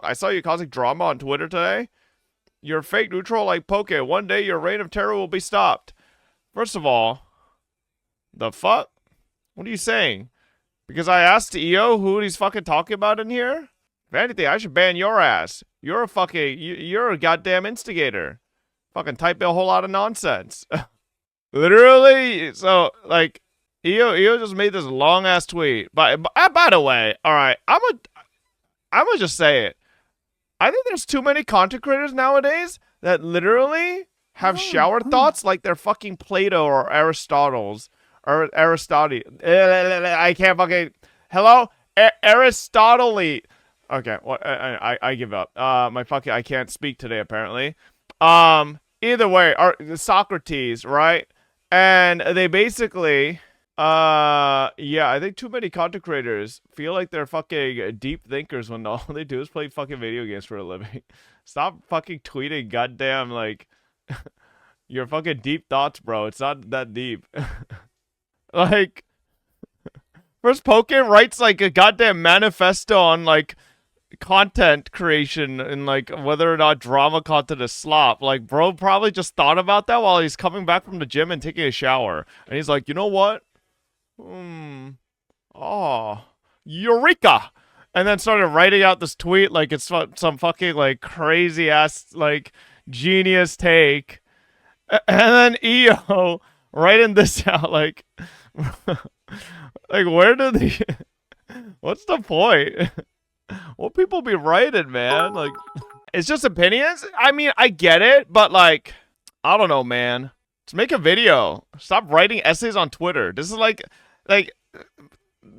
I saw you causing drama on Twitter today. You're fake neutral like Poke. One day your reign of terror will be stopped. First of all, the fuck? What are you saying? Because I asked EO who he's fucking talking about in here? If anything, I should ban your ass. You're a fucking, you're a goddamn instigator. Fucking type a whole lot of nonsense. Literally, so, like, EO just made this long-ass tweet. By the way, alright, I'm gonna just say it. I think there's too many content creators nowadays that literally have shower thoughts like they're fucking Plato or Aristotle's. Or Aristotle. I can't fucking. Hello? Aristotle. Okay, well, I give up. I can't speak today, apparently. Either way, Socrates, right? And they basically, yeah, I think too many content creators feel like they're fucking deep thinkers when all they do is play fucking video games for a living. Stop fucking tweeting goddamn, like, your fucking deep thoughts, bro. It's not that deep. Like, first Poke writes like a goddamn manifesto on like content creation and like whether or not drama content is slop. Like, bro probably just thought about that while he's coming back from the gym and taking a shower. And he's like, you know what? Oh, Eureka! And then started writing out this tweet like it's some fucking like crazy ass like genius take. And then EO writing this out like like where do they what's the point? What people be writing, man? Like, it's just opinions. I mean, I get it, but like, I don't know, man. Just make a video. Stop writing essays on Twitter. This is like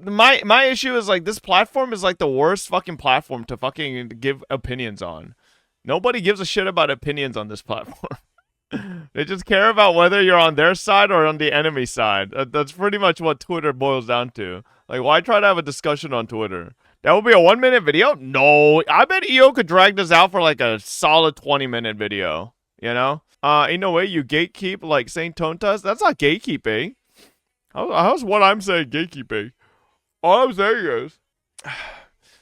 my issue is like this platform is like the worst fucking platform to fucking give opinions on. Nobody gives a shit about opinions on this platform. They just care about whether you're on their side or on the enemy side. That's pretty much what Twitter boils down to. Like, why try to have a discussion on Twitter? That would be a 1-minute video? No. I bet EO could drag this out for like a solid 20-minute video. You know? Ain't no way you gatekeep like saying Tontas. That's not gatekeeping. How's what I'm saying gatekeeping? All I'm saying is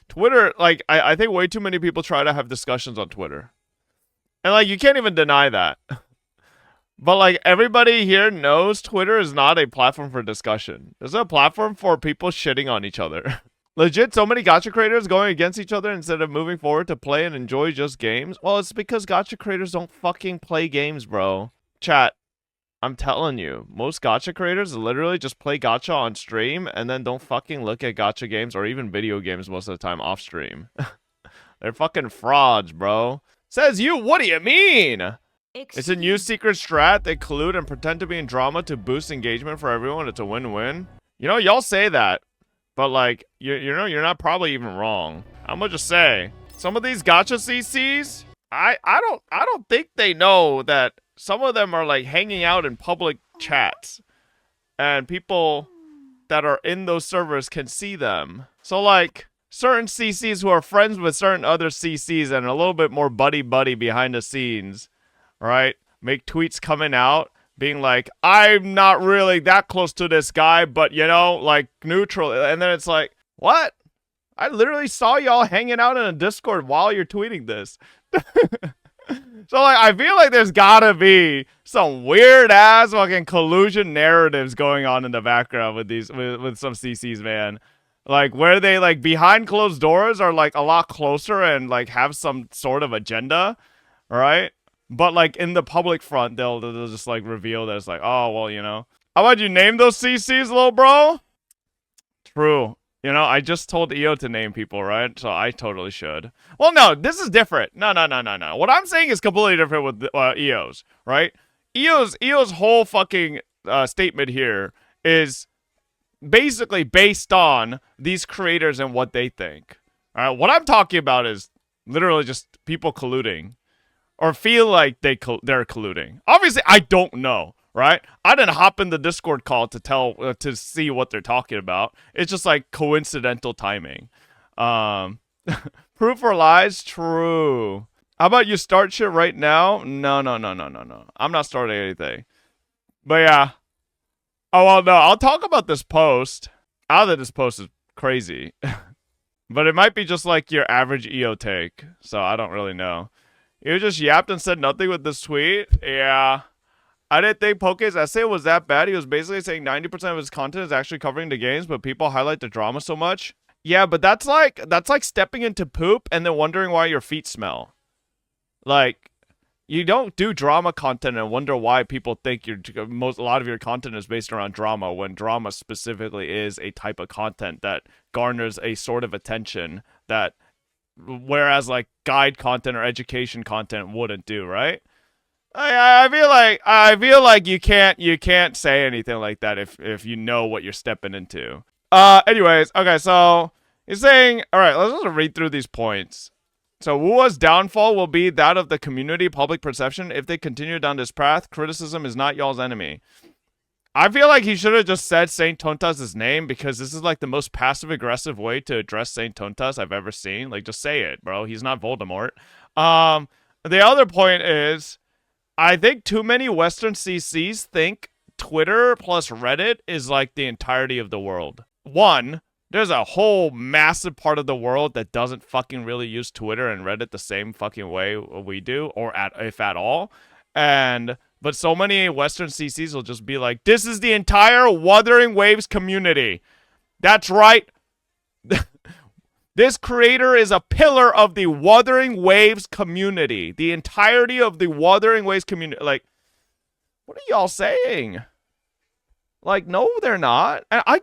Twitter, like, I think way too many people try to have discussions on Twitter. And like, you can't even deny that. But like, everybody here knows Twitter is not a platform for discussion. It's a platform for people shitting on each other. Legit, so many gacha creators going against each other instead of moving forward to play and enjoy just games. Well, it's because gacha creators don't fucking play games, bro. Chat, I'm telling you, most gacha creators literally just play gacha on stream and then don't fucking look at gacha games or even video games most of the time off stream. They're fucking frauds, bro. Says you, what do you mean? It's a new secret strat. They collude and pretend to be in drama to boost engagement for everyone. It's a win-win. You know, y'all say that, but like, you know, you're not probably even wrong. I'm gonna just say, some of these gacha CCs, I don't think they know that some of them are like hanging out in public chats, and people that are in those servers can see them. So like, certain CCs who are friends with certain other CCs and a little bit more buddy-buddy behind the scenes, right? Make tweets coming out being like, I'm not really that close to this guy, but you know, like neutral. And then it's like, what? I literally saw y'all hanging out in a Discord while you're tweeting this. So like, I feel like there's gotta be some weird ass fucking collusion narratives going on in the background with these, with some CCs, man. Like, where they like behind closed doors are like a lot closer and like have some sort of agenda, right? But like in the public front, they'll just like reveal that it's like, oh, well, you know. How about you name those CCs, little bro? True. You know, I just told EO to name people, right? So I totally should. Well, no, this is different. No. What I'm saying is completely different with EO's, right? EO's whole fucking statement here is basically based on these creators and what they think. All right, what I'm talking about is literally just people colluding. Or feel like they're colluding. Obviously, I don't know, right? I didn't hop in the Discord call to see what they're talking about. It's just like coincidental timing. Proof or lies? True. How about you start shit right now? No. I'm not starting anything. But yeah. Oh, well, no. I'll talk about this post. This post is crazy. But it might be just like your average EO take, so I don't really know. You just yapped and said nothing with this tweet? Yeah. I didn't think Poke's essay was that bad. He was basically saying 90% of his content is actually covering the games, but people highlight the drama so much. Yeah, but that's like stepping into poop and then wondering why your feet smell. Like, you don't do drama content and wonder why people think a lot of your content is based around drama, when drama specifically is a type of content that garners a sort of attention that, whereas like guide content or education content wouldn't do, right? I feel like you can't say anything like that if you know what you're stepping into. Anyways, okay, so he's saying, all right, let's just read through these points. So WuWa's downfall will be that of the community public perception. If they continue down this path, criticism is not y'all's enemy. I feel like he should have just said Saint Tontas' name, because this is like the most passive-aggressive way to address Saint Tontas I've ever seen. Like, just say it, bro. He's not Voldemort. The other point is, I think too many Western CCs think Twitter plus Reddit is like the entirety of the world. One, there's a whole massive part of the world that doesn't fucking really use Twitter and Reddit the same fucking way we do, or if at all. But so many Western CCs will just be like, this is the entire Wuthering Waves community. That's right. This creator is a pillar of the Wuthering Waves community. The entirety of the Wuthering Waves community. Like, what are y'all saying? Like, no, they're not. And I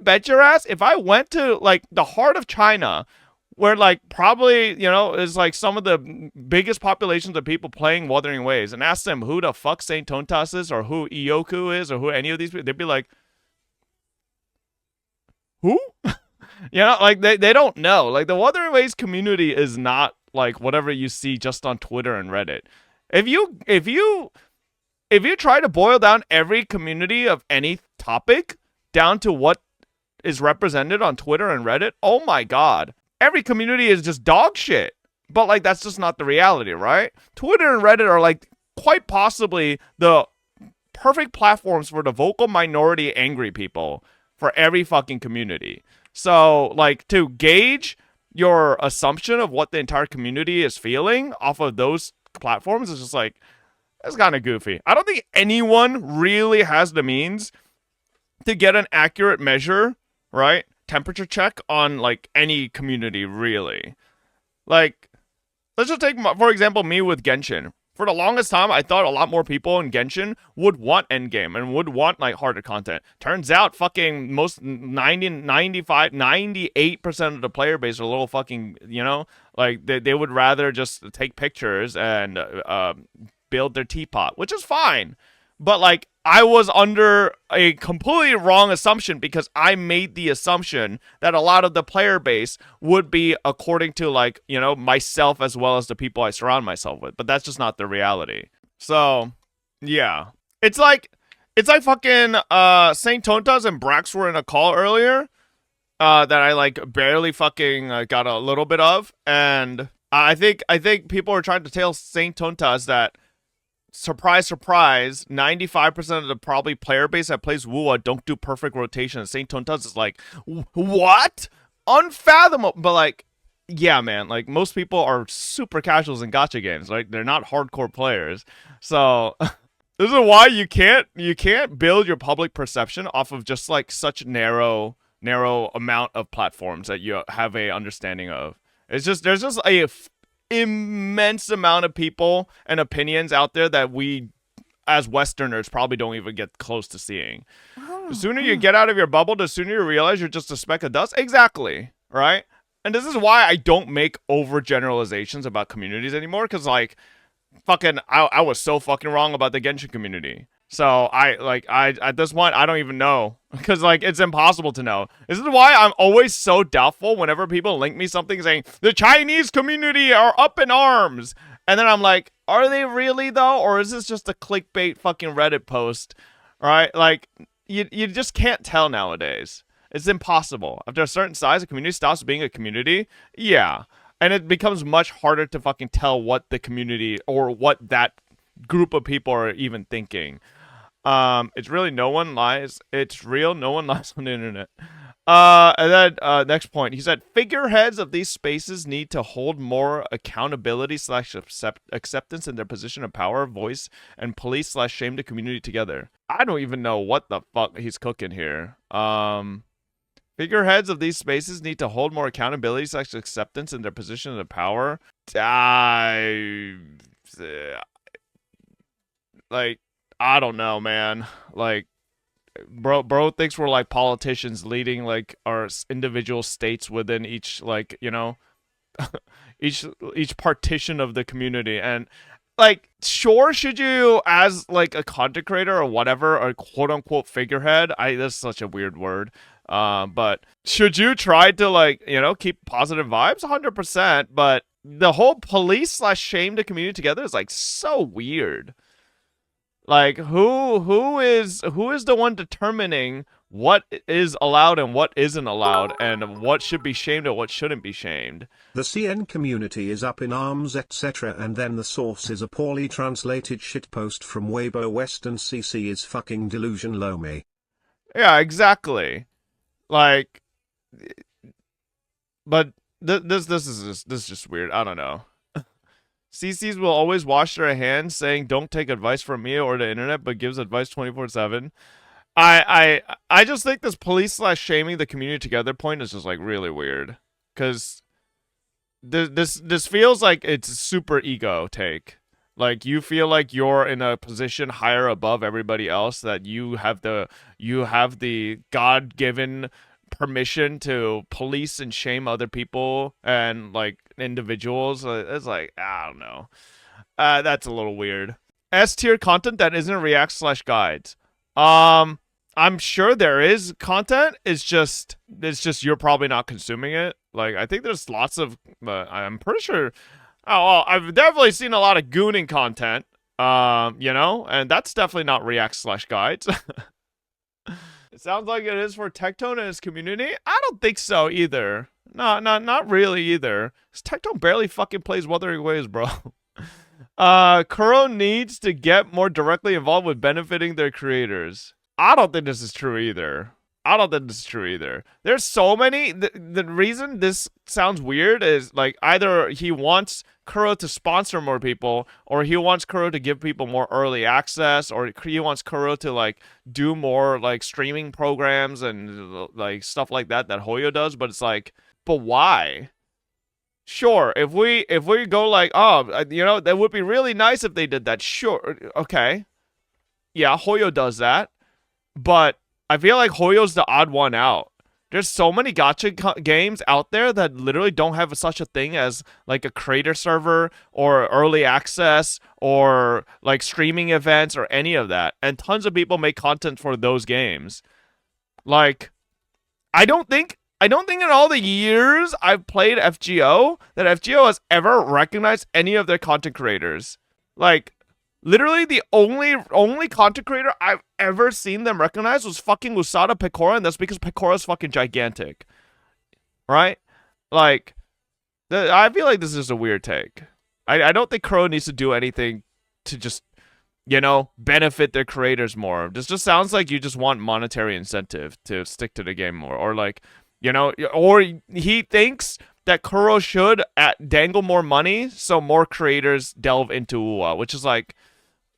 bet your ass, if I went to, like, the heart of China, where, like, probably, you know, is, like, some of the biggest populations of people playing Wuthering Waves, and ask them who the fuck Saint Tontas is, or who Ioku is, or who any of these people, they'd be like, who? You know, like, they don't know. Like, the Wuthering Waves community is not, like, whatever you see just on Twitter and Reddit. If you try to boil down every community of any topic down to what is represented on Twitter and Reddit, oh my god. Every community is just dog shit. But, like, that's just not the reality, right? Twitter and Reddit are, like, quite possibly the perfect platforms for the vocal minority angry people for every fucking community. So, like, to gauge your assumption of what the entire community is feeling off of those platforms is just, like, that's kind of goofy. I don't think anyone really has the means to get an accurate measure, right? Temperature check on, like, any community, really. Like, let's just take, for example, me with Genshin. For the longest time, I thought a lot more people in Genshin would want endgame and would want, like, harder content. Turns out fucking most 90, 95, 98% of the player base are a little fucking, you know, like, they would rather just take pictures and build their teapot, which is fine. But, like, I was under a completely wrong assumption, because I made the assumption that a lot of the player base would be according to, like, you know, myself as well as the people I surround myself with. But that's just not the reality. So, yeah. It's like fucking Saint Tontas and Brax were in a call earlier that I, like, barely fucking got a little bit of. And I think people are trying to tell Saint Tontas that, surprise, surprise, 95% of the probably player base that plays WuWa don't do perfect rotation. Saint Tontas is like, what? Unfathomable. But, like, yeah, man, like, most people are super casuals in gacha games, right? They're not hardcore players. So this is why you can't build your public perception off of just, like, such narrow amount of platforms that you have a understanding of. It's just, there's just a immense amount of people and opinions out there that we as Westerners probably don't even get close to seeing. The sooner you get out of your bubble, the sooner you realize you're just a speck of dust. Exactly, right? And this is why I don't make overgeneralizations about communities anymore, because, like, fucking I was so fucking wrong about the Genshin community. So I at this point I don't even know, because, like, it's impossible to know. This is why I'm always so doubtful whenever people link me something saying the Chinese community are up in arms, and then I'm like, are they really though, or is this just a clickbait fucking Reddit post? Right? Like, you just can't tell nowadays. It's impossible. After a certain size, a community stops being a community. Yeah, and it becomes much harder to fucking tell what the community or what that group of people are even thinking. It's really no one lies. It's real. No one lies on the internet. And then next point, he said figureheads of these spaces need to hold more accountability slash acceptance in their position of power, voice, and police slash shame the community together. I don't even know what the fuck he's cooking here. Figureheads of these spaces need to hold more accountability slash acceptance in their position of power. Like, I don't know, man. Like, bro thinks we're like politicians leading like our individual states within each, like, you know, each partition of the community. And like, sure, should you, as like a content creator or whatever, or quote unquote figurehead, that's such a weird word, but should you try to, like, you know, keep positive vibes? 100%. But the whole police slash shame the community together is like so weird. Like, who is the one determining what is allowed and what isn't allowed, and what should be shamed and what shouldn't be shamed? The CN community is up in arms, etc., and then the source is a poorly translated shitpost from Weibo Western CC is fucking delusion low me. Yeah, exactly. Like, but this is just weird. I don't know. CCs will always wash their hands, saying "Don't take advice from me or the internet," but gives advice 24/7. I just think this police slash shaming the community together point is just like really weird, because this feels like it's a super ego take. Like, you feel like you're in a position higher above everybody else, that you have the God-given permission to police and shame other people and like individuals. It's like, I don't know. That's a little weird. S tier content that isn't react slash guides. I'm sure there is content. It's just you're probably not consuming it. Like, I think there's lots of. I'm pretty sure. Oh, well, I've definitely seen a lot of gooning content. You know, and that's definitely not react slash guides. It sounds like it is for Tectone and his community. I don't think so either. No, not really either. Tectone barely fucking plays Wuthering Waves, bro. Kuro needs to get more directly involved with benefiting their creators. I don't think this is true either. There's so many. The reason this sounds weird is, like, either he wants Kuro to sponsor more people, or he wants Kuro to give people more early access, or he wants Kuro to, like, do more, like, streaming programs and, like, stuff like that Hoyo does. But it's like, but why? Sure, if we go like, oh, you know, that would be really nice if they did that. Sure, okay, yeah, Hoyo does that, but I feel like Hoyo's the odd one out. There's so many gacha games out there that literally don't have such a thing as, like, a creator server or early access or, like, streaming events or any of that. And tons of people make content for those games. Like, I don't think in all the years I've played FGO that FGO has ever recognized any of their content creators. Like, literally the only content creator I've ever seen them recognize was fucking Usada Pecora, and that's because Pecora's fucking gigantic. Right? Like, I feel like this is a weird take. I don't think Kuro needs to do anything to just, you know, benefit their creators more. This just sounds like you just want monetary incentive to stick to the game more. Or, like, you know, or he thinks that Kuro should dangle more money so more creators delve into WuWa, which is like,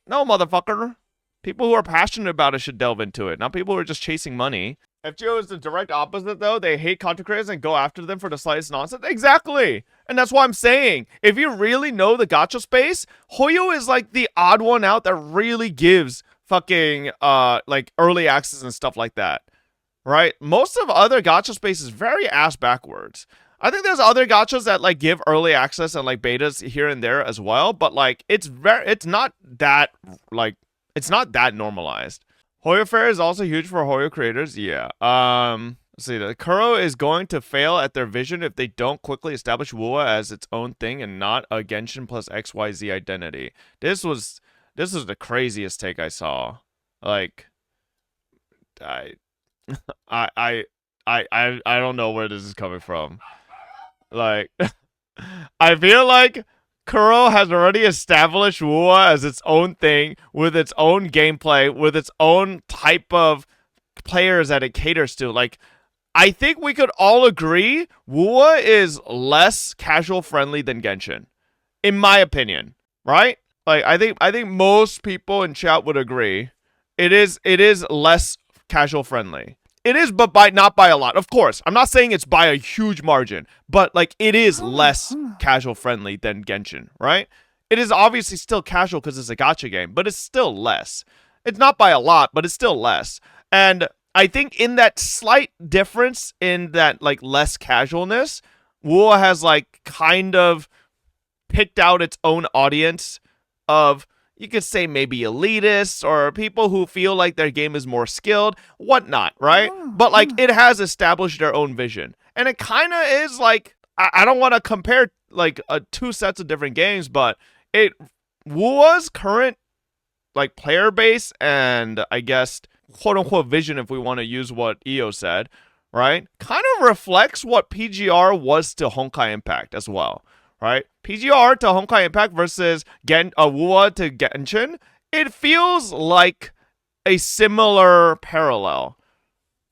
no, motherfucker. People who are passionate about it should delve into it, not people who are just chasing money. FGO is the direct opposite, though. They hate content creators and go after them for the slightest nonsense. Exactly. And that's why I'm saying, if you really know the gacha space, Hoyo is like the odd one out that really gives fucking like early access and stuff like that. Right? Most of other gacha space is very ass backwards. I think there's other gachas that, like, give early access and, like, betas here and there as well, but, like, it's not that normalized. Hoyo Fair is also huge for Hoyo creators. Yeah. Let's see. The Kuro is going to fail at their vision if they don't quickly establish WuWa as its own thing and not a Genshin plus XYZ identity. This was the craziest take I saw. Like, I don't know where this is coming from. Like, I feel like Kuro has already established WuWa as its own thing, with its own gameplay, with its own type of players that it caters to. Like, I think we could all agree WuWa is less casual friendly than Genshin, in my opinion, right? Like I think most people in chat would agree. It is less casual friendly. It is, but not by a lot. Of course, I'm not saying it's by a huge margin, but like it is less casual friendly than Genshin, right? It is obviously still casual because it's a gacha game, but it's still less. It's not by a lot, but it's still less. And I think in that slight difference in that like less casualness, WuWa has like kind of picked out its own audience of, you could say, maybe elitists or people who feel like their game is more skilled, whatnot, right? But like it has established their own vision. And it kind of is like, I don't want to compare like two sets of different games, but WuWa's current like player base and I guess quote unquote vision, if we want to use what EO said, right, kind of reflects what PGR was to Honkai Impact as well. Right? PGR to Honkai Impact versus WuWa to Genshin, it feels like a similar parallel,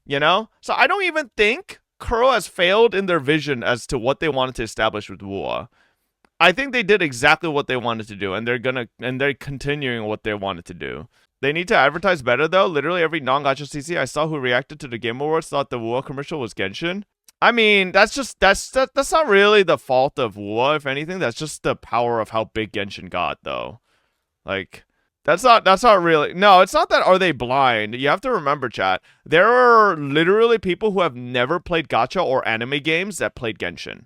you know? So I don't even think Kuro has failed in their vision as to what they wanted to establish with WuWa. I think they did exactly what they wanted to do, and they're continuing what they wanted to do. They need to advertise better though. Literally every non-gacha CC I saw who reacted to the Game Awards thought the WuWa commercial was Genshin. I mean, that's not really the fault of WuWa, if anything. That's just the power of how big Genshin got, though. Like, that's not really. No, it's not that are they blind. You have to remember, chat. There are literally people who have never played gacha or anime games that played Genshin.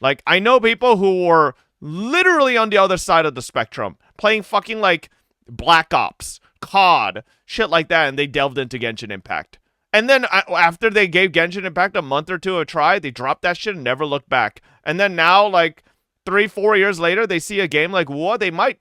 Like, I know people who were literally on the other side of the spectrum, playing fucking like Black Ops, COD, shit like that, and they delved into Genshin Impact. And then after they gave Genshin Impact a month or two a try, they dropped that shit and never looked back. And then now, like 3-4 years later, they see a game like WuWa,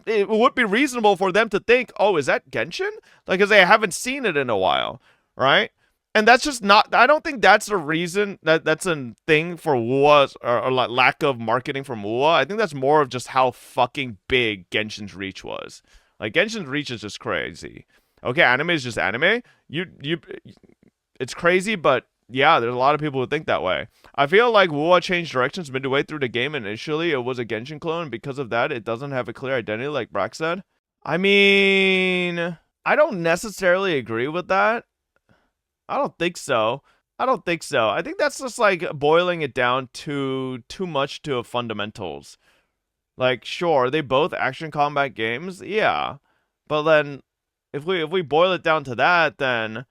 it would be reasonable for them to think, oh, is that Genshin? Like, because they haven't seen it in a while, right? And that's just not, I don't think that's a reason, that's a thing for WuWa's, or like lack of marketing from WuWa. I think that's more of just how fucking big Genshin's reach was. Like, Genshin's reach is just crazy. Okay, anime is just anime. It's crazy, but yeah, there's a lot of people who think that way. I feel like WuWa changed directions midway through the game. Initially, it was a Genshin clone. Because of that, it doesn't have a clear identity, like Brack said. I mean, I don't necessarily agree with that. I don't think so. I think that's just like boiling it down to too much to fundamentals. Like, sure, they both action combat games, yeah, but then if we boil it down to that, then,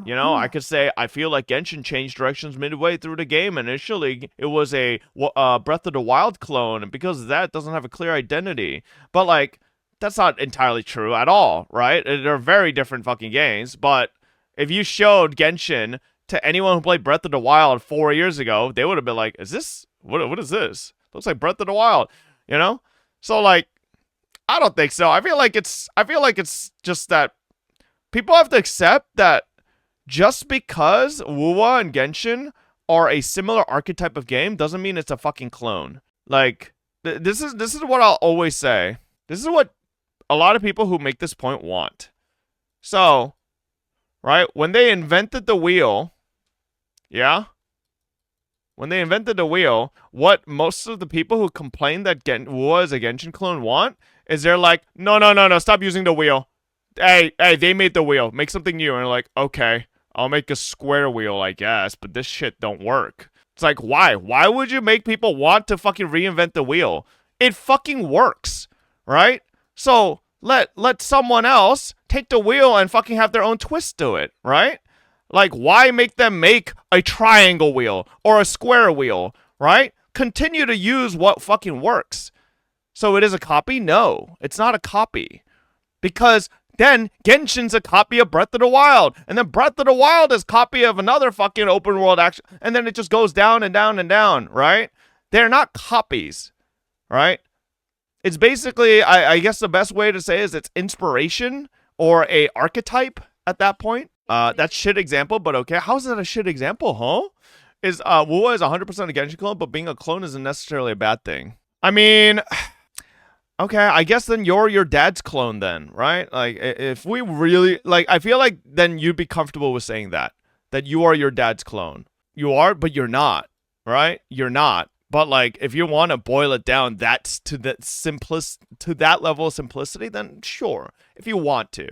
you know, I could say I feel like Genshin changed directions midway through the game. Initially, it was a Breath of the Wild clone, and because of that, it doesn't have a clear identity. But, like, that's not entirely true at all, right? They're very different fucking games, but if you showed Genshin to anyone who played Breath of the Wild 4 years ago, they would have been like, is this, what is this? Looks like Breath of the Wild, you know? So, like, I don't think so. I feel like it's just that people have to accept that just because WuWa and Genshin are a similar archetype of game doesn't mean it's a fucking clone. Like, this is what I'll always say. This is what a lot of people who make this point want. So, right, when they invented the wheel, yeah? When they invented the wheel, what most of the people who complain that WuWa is a Genshin clone want is they're like, no, stop using the wheel. Hey, they made the wheel. Make something new. And they're like, okay, I'll make a square wheel, I guess, but this shit don't work. It's like, why? Why would you make people want to fucking reinvent the wheel? It fucking works, right? So let someone else take the wheel and fucking have their own twist to it, right? Like, why make them make a triangle wheel or a square wheel, right? Continue to use what fucking works. So it is a copy? No, it's not a copy. Because then Genshin's a copy of Breath of the Wild. And then Breath of the Wild is a copy of another fucking open world action. And then it just goes down and down and down, right? They're not copies, right? It's basically, I guess the best way to say is it's inspiration or a archetype at that point. That's shit example, but okay. How's that a shit example, huh? WuWa is 100% a Genshin clone, but being a clone isn't necessarily a bad thing. I mean, okay, I guess then you're your dad's clone then, right? Like, if we really, like, I feel like then you'd be comfortable with saying that. that you are your dad's clone. You are, but you're not, right? You're not. But like, if you want to boil it down, that's to that level of simplicity, then sure, if you want to.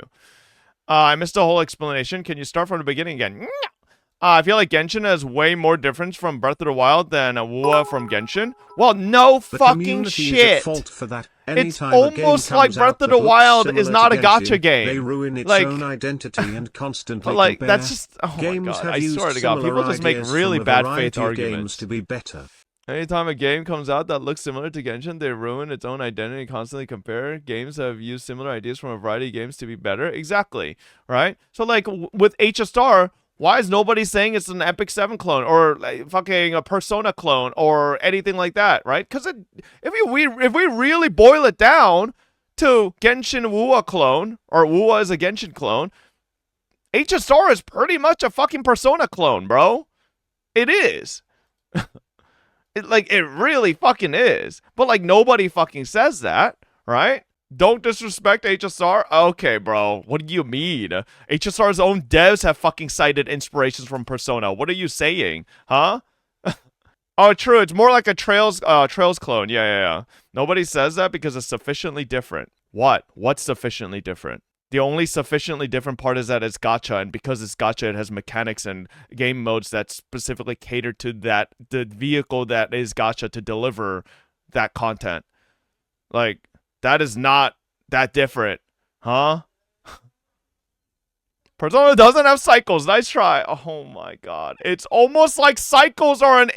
I missed a whole explanation. Can you start from the beginning again? I feel like Genshin has way more difference from Breath of the Wild than WuWa from Genshin. Well, no fucking shit. Is at fault for that. It's almost like Breath of the Wild is not a gacha game. They ruin its own identity and constantly like, compare. That's just, oh my god, I swear to god, people just make really bad faith arguments. To be better. Anytime a game comes out that looks similar to Genshin, they ruin its own identity and constantly compare. Games have used similar ideas from a variety of games to be better. Exactly, right? So like with HSR, why is nobody saying it's an Epic 7 clone or like fucking a Persona clone or anything like that, right? Because if we really boil it down to Genshin WuWa clone, or WuWa is a Genshin clone, HSR is pretty much a fucking Persona clone, bro. It is. It really fucking is. But like nobody fucking says that, right? Don't disrespect HSR? Okay, bro. What do you mean? HSR's own devs have fucking cited inspirations from Persona. What are you saying? Huh? Oh, true. It's more like a Trails clone. Yeah. Nobody says that because it's sufficiently different. What? What's sufficiently different? The only sufficiently different part is that it's gacha, and because it's gacha, it has mechanics and game modes that specifically cater to the vehicle that is gacha to deliver that content. Like, that is not that different, huh? Persona doesn't have cycles. Nice try. Oh my god. It's almost like cycles are an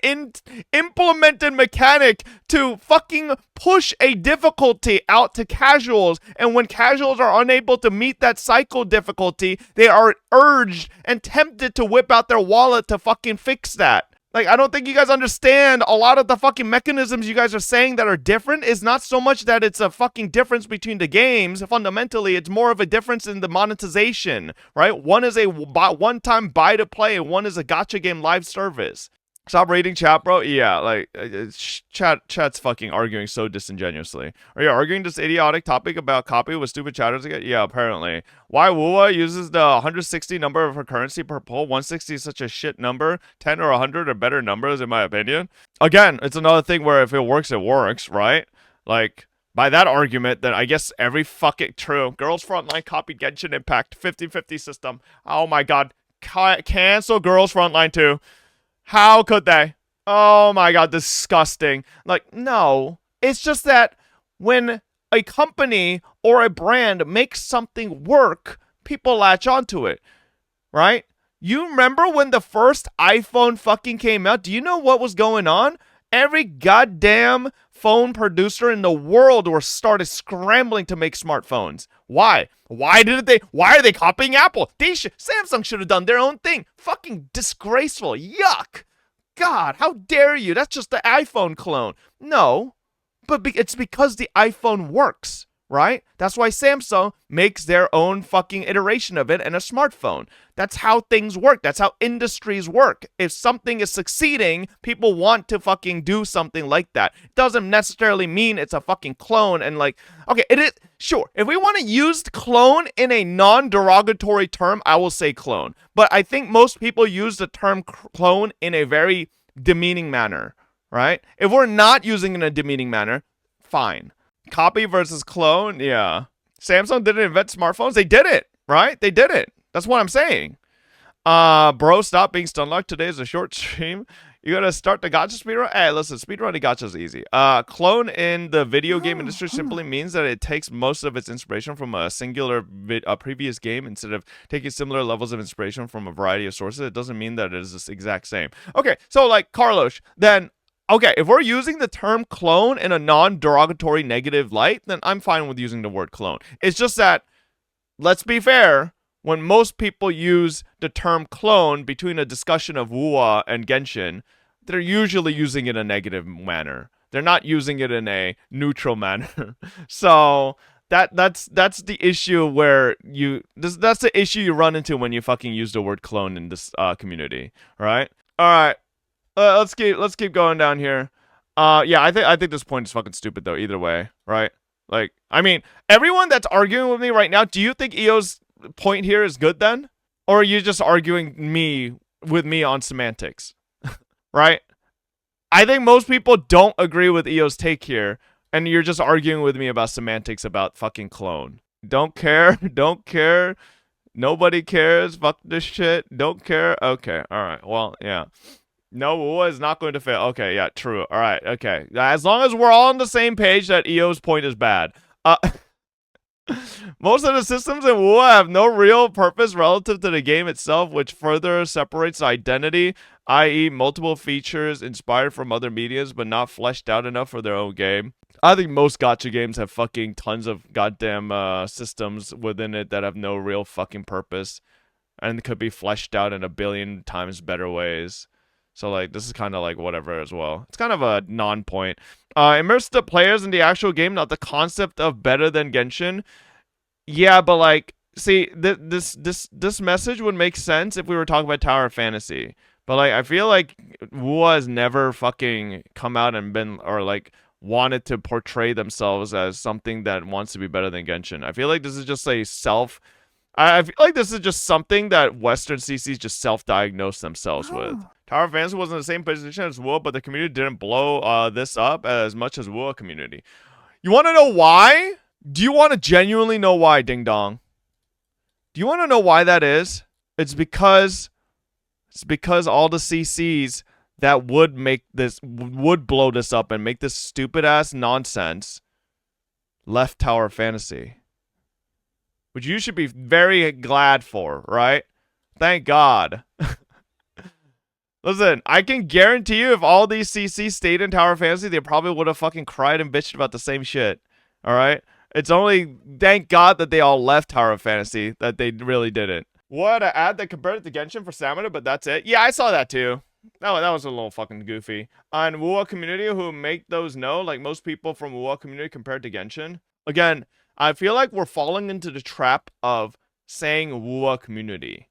implemented mechanic to fucking push a difficulty out to casuals. And when casuals are unable to meet that cycle difficulty, they are urged and tempted to whip out their wallet to fucking fix that. Like, I don't think you guys understand a lot of the fucking mechanisms you guys are saying that are different is not so much that it's a fucking difference between the games. Fundamentally, it's more of a difference in the monetization, right? One is a one-time buy-to-play, and one is a gacha game live service. Stop reading chat, bro. Yeah, like, chat's fucking arguing so disingenuously. Are you arguing this idiotic topic about copy with stupid chatters again? Yeah, apparently. Why WuWa uses the 160 number of her currency per pull? 160 is such a shit number. 10 or 100 are better numbers, in my opinion. Again, it's another thing where if it works, right? Like, by that argument, then I guess every fucking true. Girls Frontline copied Genshin Impact. 50-50 system. Oh my god. Cancel Girls Frontline 2. How could they? Oh my god, disgusting. Like, no. It's just that when a company or a brand makes something work, people latch onto it, right? You remember when the first iPhone fucking came out? Do you know what was going on? Every goddamn phone producer in the world started scrambling to make smartphones. Why? Why are they copying Apple? Samsung should have done their own thing. Fucking disgraceful. Yuck. God, how dare you? That's just the iPhone clone. No, but it's because the iPhone works, right? That's why Samsung makes their own fucking iteration of it and a smartphone. That's how things work. That's how industries work. If something is succeeding, people want to fucking do something like that. It doesn't necessarily mean it's a fucking clone and like, okay, it is, sure. If we want to use clone in a non-derogatory term, I will say clone. But I think most people use the term clone in a very demeaning manner, right? If we're not using it in a demeaning manner, fine. Copy versus clone, yeah. Samsung didn't invent smartphones. They did it, right? They did it. That's what I'm saying. Bro, stop being stunlocked. Today is a short stream. You gotta start the gacha speedrun? Hey, listen, speedrunning gacha is easy. Clone in the video game industry simply means that it takes most of its inspiration from a singular previous game instead of taking similar levels of inspiration from a variety of sources. It doesn't mean that it is the exact same. Okay, so like Carlos, then okay, if we're using the term clone in a non-derogatory negative light, then I'm fine with using the word clone. It's just that, let's be fair, when most people use the term clone between a discussion of WuWa and Genshin, they're usually using it in a negative manner. They're not using it in a neutral manner. So that's the issue where that's the issue you run into when you fucking use the word clone in this community, right? All right. Let's keep going down here. Yeah, I think this point is fucking stupid though. Either way, right? Like, I mean, everyone that's arguing with me right now, do you think EO's point here is good then, or are you just arguing me with me on semantics, right? I think most people don't agree with EO's take here, and you're just arguing with me about semantics about fucking clone. Don't care. Don't care. Nobody cares. Fuck this shit. Don't care. Okay. All right. Well, yeah. No, WuWa is not going to fail. Okay. Yeah. True. All right. Okay. As long as we're all on the same page that EO's point is bad. Most of the systems in WuWa have no real purpose relative to the game itself, which further separates identity, i.e. multiple features inspired from other medias but not fleshed out enough for their own game. I think most gacha games have fucking tons of goddamn systems within it that have no real fucking purpose and could be fleshed out in a billion times better ways. So, like, this is kind of like whatever as well. It's kind of a non-point. Immerse the players in the actual game, not the concept of better than Genshin. Yeah, but, like, see, this message would make sense if we were talking about Tower of Fantasy. But, like, I feel like WuWa has never fucking come out and been, or, like, wanted to portray themselves as something that wants to be better than Genshin. I feel like this is just a I feel like this is just something that Western CCs just self-diagnose themselves with. Tower of Fantasy wasn't in the same position as WuWa, but the community didn't blow this up as much as WuWa community. You want to know why? Do you want to genuinely know why, Ding Dong? Do you want to know why that is? It's because all the CCs that would blow this up and make this stupid ass nonsense left Tower of Fantasy. Which you should be very glad for, right? Thank God. Listen, I can guarantee you if all these CCs stayed in Tower of Fantasy, they probably would have fucking cried and bitched about the same shit. Alright? It's only, thank God that they all left Tower of Fantasy, that they really didn't. What, an ad that compared it to Genshin for stamina, but that's it? Yeah, I saw that too. That was a little fucking goofy. On WuWa community who make those know, like most people from WuWa community compared to Genshin. Again, I feel like we're falling into the trap of saying WuWa community.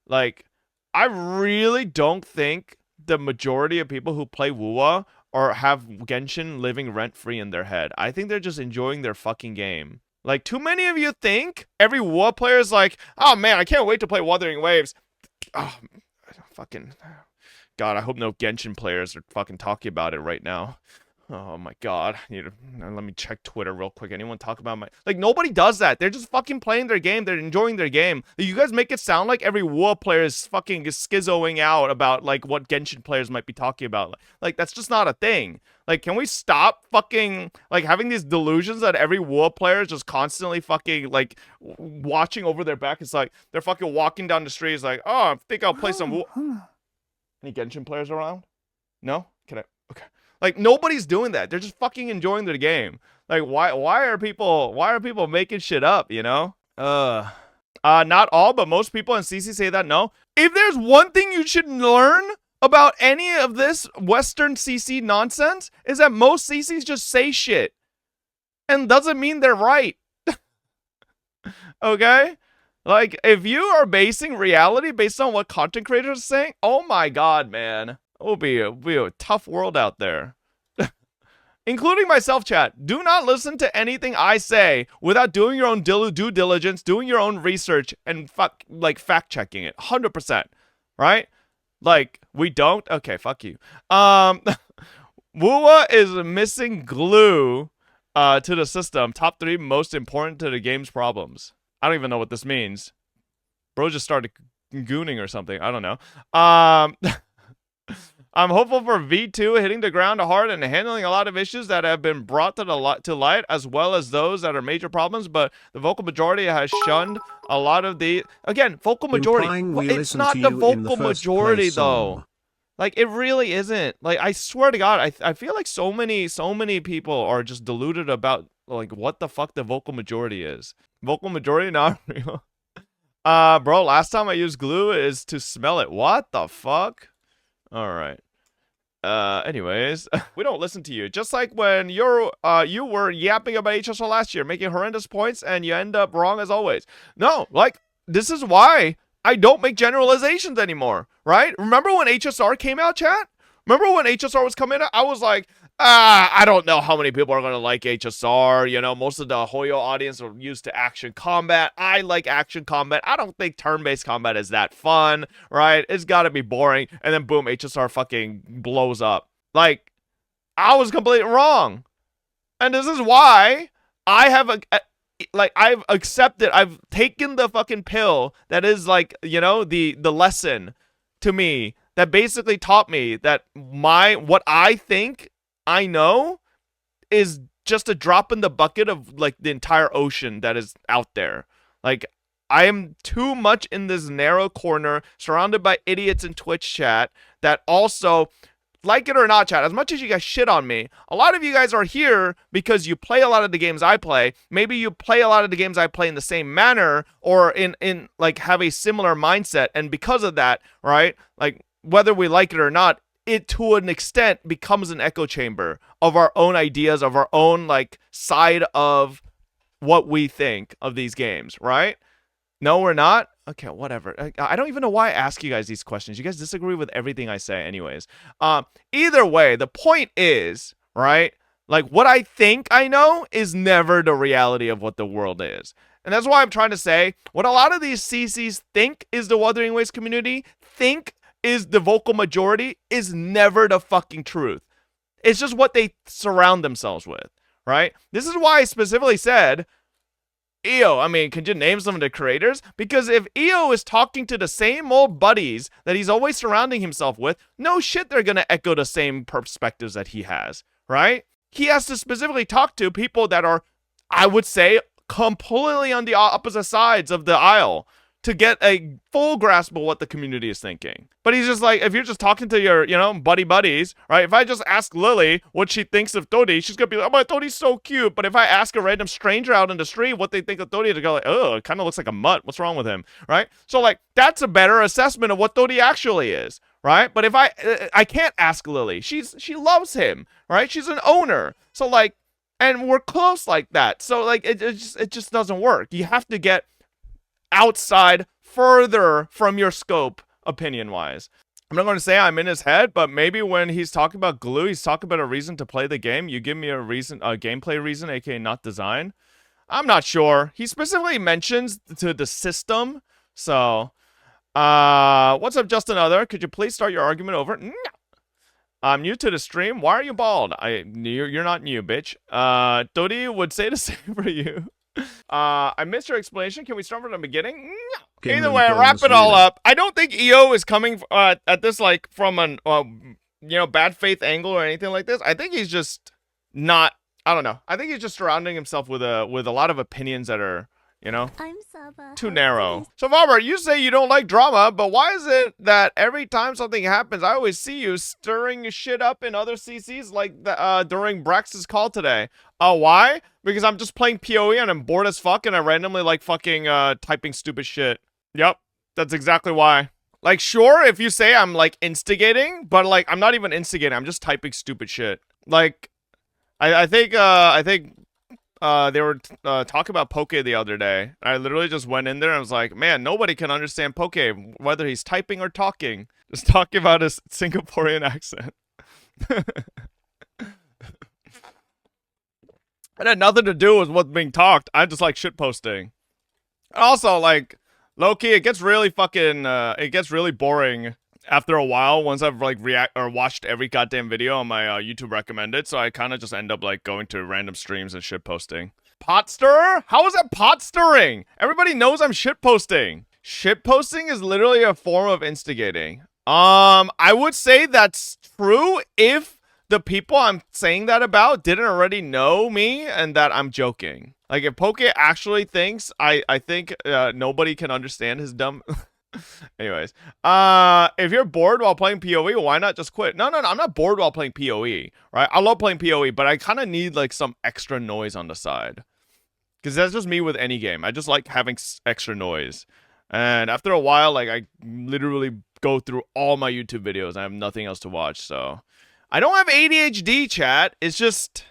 Like, I really don't think the majority of people who play WuWa or have Genshin living rent-free in their head. I think they're just enjoying their fucking game. Like, too many of you think every WuWa player is like, oh man, I can't wait to play Wuthering Waves. Oh, fucking... God, I hope no Genshin players are fucking talking about it right now. Oh my God. Let me check Twitter real quick. Anyone talk about my... Like, nobody does that. They're just fucking playing their game. They're enjoying their game. You guys make it sound like every WoW player is fucking schizoing out about, like, what Genshin players might be talking about. Like, that's just not a thing. Like, can we stop fucking, like, having these delusions that every WoW player is just constantly fucking, like, watching over their back? It's like, they're fucking walking down the street. It's like, oh, I think I'll play some WoW. Any Genshin players around? No? Can I... Okay. Like, nobody's doing that. They're just fucking enjoying their game. Like, why are people making shit up, you know? Not all, but most people in CC say that. No. If there's one thing you should learn about any of this Western CC nonsense, is that most CCs just say shit. And doesn't mean they're right. Okay? Like, if you are basing reality based on what content creators are saying, oh my God, man. It will be a tough world out there. Including myself, chat. Do not listen to anything I say without doing your own due diligence, doing your own research, and fact-checking it. 100%. Right? Like, we don't? Okay, fuck you. WuWa is missing glue to the system. Top 3 most important to the game's problems. I don't even know what this means. Bro just started gooning or something. I don't know. I'm hopeful for V2 hitting the ground hard and handling a lot of issues that have been brought to light, as well as those that are major problems, but the vocal majority has shunned a lot of the... Again, vocal majority. It's not the vocal majority, though. Like, it really isn't. Like, I swear to God, I feel like so many people are just deluded about, like, what the fuck the vocal majority is. Vocal majority, not real. Bro, last time I used glue is to smell it. What the fuck? Alright. Anyways, we don't listen to you. Just like when you were yapping about HSR last year, making horrendous points, and you end up wrong as always. No, like, this is why I don't make generalizations anymore, right? Remember when HSR came out, chat? Remember when HSR was coming out? I was like, I don't know how many people are going to like HSR. You know, most of the Hoyo audience are used to action combat. I like action combat. I don't think turn-based combat is that fun, right? It's got to be boring. And then boom, HSR fucking blows up. Like, I was completely wrong. And this is why I have I've accepted, I've taken the fucking pill that is like, you know, the lesson to me that basically taught me that what I think I know is just a drop in the bucket of like the entire ocean that is out there. Like, I am too much in this narrow corner surrounded by idiots in Twitch chat that also, like it or not, chat, as much as you guys shit on me, a lot of you guys are here because you play a lot of the games I play. Maybe you play a lot of the games I play in the same manner or in like have a similar mindset. And because of that, right, like whether we like it or not, it to an extent becomes an echo chamber of our own ideas, of our own like side of what we think of these games, right? No, we're not. Okay, whatever. I don't even know why I ask you guys these questions. You guys disagree with everything I say anyways. Either way, the point is, right? Like, what I think I know is never the reality of what the world is. And that's why I'm trying to say, what a lot of these CCs think is the Wuthering Waves community, think is the vocal majority, is never the fucking truth. It's just what they surround themselves with, right? This is why I specifically said, EO, I mean, can you name some of the creators? Because if EO is talking to the same old buddies that he's always surrounding himself with, no shit they're gonna echo the same perspectives that he has, right? He has to specifically talk to people that are, I would say, completely on the opposite sides of the aisle to get a full grasp of what the community is thinking. But he's just like, if you're just talking to your, you know, buddies, right? If I just ask Lily what she thinks of Dodi, she's gonna be like, oh, my Dodi's so cute. But if I ask a random stranger out in the street what they think of Dodi, they go like, oh, it kind of looks like a mutt. What's wrong with him, right? So like, that's a better assessment of what Dodi actually is, right? But if I can't ask Lily. She loves him, right? She's an owner. So like, and we're close like that. So like, it just doesn't work. You have to get outside, further from your scope, opinion-wise. I'm not going to say I'm in his head, but maybe when he's talking about glue, he's talking about a reason to play the game. You give me a reason, a gameplay reason, aka not design. I'm not sure. He specifically mentions to the system. So, what's up, Just Another? Could you please start your argument over? No. I'm new to the stream. Why are you bald? You're not new, bitch. Dodi would say the same for you. I missed your explanation. Can we start from the beginning? No. Either way, wrap it all up. I don't think EO is coming at this like from an you know, bad faith angle or anything like this. I think he's just not. I don't know. I think he's just surrounding himself with a lot of opinions that are, you know, too narrow. So, Robert, you say you don't like drama, but why is it that every time something happens, I always see you stirring shit up in other CCs like during Brax's call today? Why? Because I'm just playing PoE and I'm bored as fuck and I randomly like fucking typing stupid shit. Yep, that's exactly why. Like, sure, if you say I'm like instigating, but like I'm not even instigating. I'm just typing stupid shit. Like, I think they were talking about Poke the other day. I literally just went in there and was like, man, nobody can understand Poke, whether he's typing or talking. Just talking about his Singaporean accent. It had nothing to do with what's being talked. I just like shitposting. Also, like, low-key, it gets really fucking, it gets really boring after a while once I've like watched every goddamn video on my YouTube recommended, so I kind of just end up like going to random streams and shit posting. Pot stirrer? How is that pot stirring? Everybody knows I'm shit posting. Shit posting is literally a form of instigating. I would say that's true if the people I'm saying that about didn't already know me and that I'm joking. Like, if Poke actually thinks I think nobody can understand his dumb anyways, if you're bored while playing PoE, why not just quit? No, I'm not bored while playing PoE, right? I love playing PoE, but I kind of need like some extra noise on the side. Because that's just me with any game. I just like having extra noise. And after a while, like, I literally go through all my YouTube videos. I have nothing else to watch, so. I don't have ADHD, chat. It's just,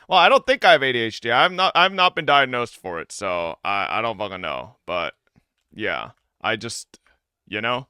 well, I don't think I have ADHD. I've not been diagnosed for it, so I don't fucking know. But, yeah. I just, you know,